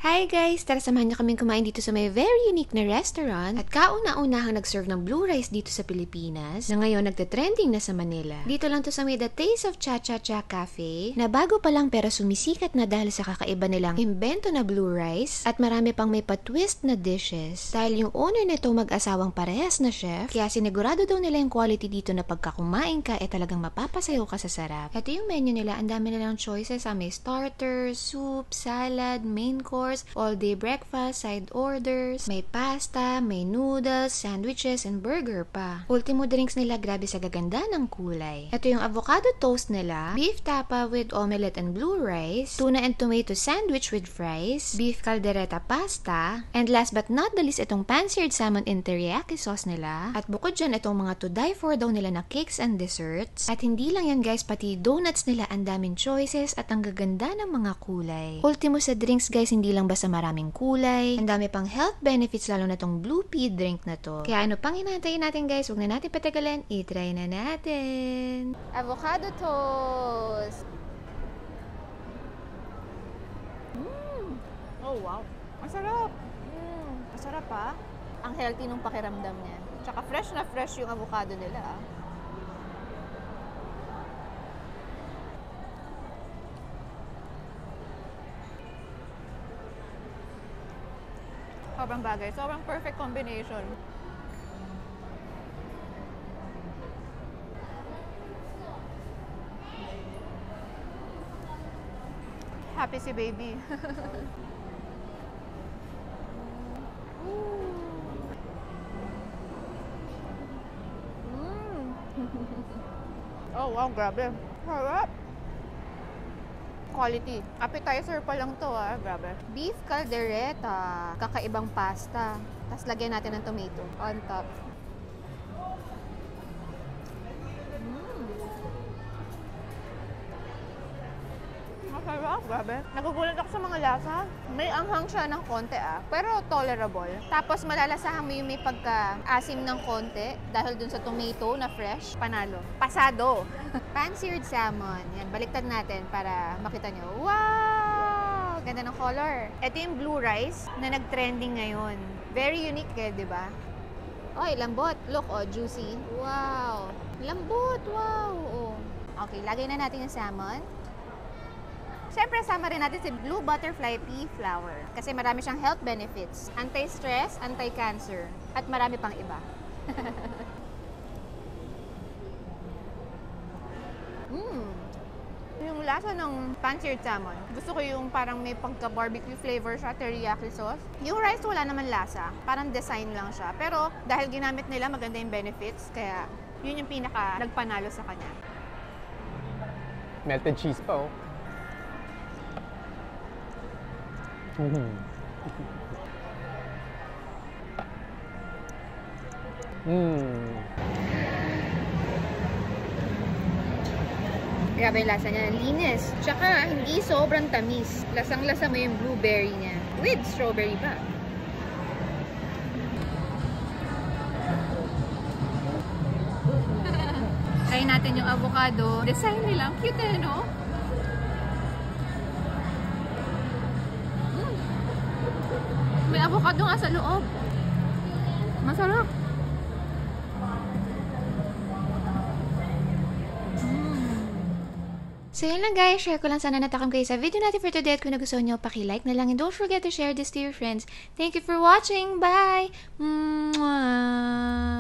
Hi guys! Tara samahan niyo kaming kumain dito sa may very unique na restaurant at kauna-unahang nag-serve ng blue rice dito sa Pilipinas na ngayon nagte-trending na sa Manila. Dito lang to sa may The Taste of Cha-Cha-Cha Cafe na bago pa lang pero sumisikat na dahil sa kakaiba nilang imbento na blue rice at marami pang may pa-twist na dishes. Dahil yung owner nito mag-asawang parehas na chef kaya sinigurado daw nila yung quality dito na pagkakumain ka talagang mapapasayaw ka sa sarap. Ito yung menu nila, ang dami nilang choices may starters, soup, salad, main course, all-day breakfast, side orders, may pasta, may noodles, sandwiches, and burger pa. Ultimo drinks nila, grabe sa gaganda ng kulay. Ito yung avocado toast nila, beef tapa with omelette and blue rice, tuna and tomato sandwich with fries, beef caldereta pasta, and last but not the least, itong pan-seared salmon in teriyaki sauce nila. At bukod dyan, itong mga to die for daw nila na cakes and desserts. At hindi lang yan guys, pati donuts nila, ang daming choices at ang gaganda ng mga kulay. Ultimo sa drinks guys, hindi lang basta maraming kulay, ang dami pang health benefits lalo na tong blue pea drink na to. Kaya ano pang hinantayin natin guys, huwag na natin patagalan, i-try na natin. Avocado toast! Oh wow, masarap! Masarap ha? Ang healthy nung pakiramdam niya. Tsaka fresh na fresh yung avocado nila. Sobrang bagay. Sobrang perfect combination. Happy si baby. Oh wow, grabe. Harap! Quality. Appetizer pa lang to grabe. Beef caldereta. Kakaibang pasta. Tapos lagyan natin ng tomato on top. Masarap, grabe. Nagugulat ako sa mga lasa. May anghang siya ng konti pero tolerable. Tapos malalasahan mo yung may pagka-asim ng konti dahil dun sa tomato na fresh. Panalo. Pasado. Pan-seared salmon. Yan, baliktad natin para makita nyo. Wow! Ganda ng color. Ito yung blue rice na nag-trending ngayon. Very unique di ba? Oy, lambot. Look, juicy. Wow! Lambot! Wow! Okay, lagay na natin yung salmon. Siyempre, sama rin natin si blue butterfly pea flour. Kasi marami siyang health benefits. Anti-stress, anti-cancer, at marami pang iba. Yung lasa ng pan-seared salmon, gusto ko yung parang may pagka-barbecue flavor siya, teriyaki sauce. Yung rice wala naman lasa, parang design lang siya. Pero dahil ginamit nila, maganda yung benefits, kaya yun yung pinaka nagpanalo sa kanya. Melted cheese pa Grabe yung lasa niya. Linis. Tsaka hindi sobrang tamis. Lasang-lasa mo yung blueberry niya. With strawberry pa. Try natin yung avocado. Design nila. Cute no? May avocado nga sa loob. Masarap. So yun lang guys, share ko lang sana natakam kayo sa video natin for today at kung nagustuhan nyo, paki-like na lang and don't forget to share this to your friends. Thank you for watching. Bye! Mwah!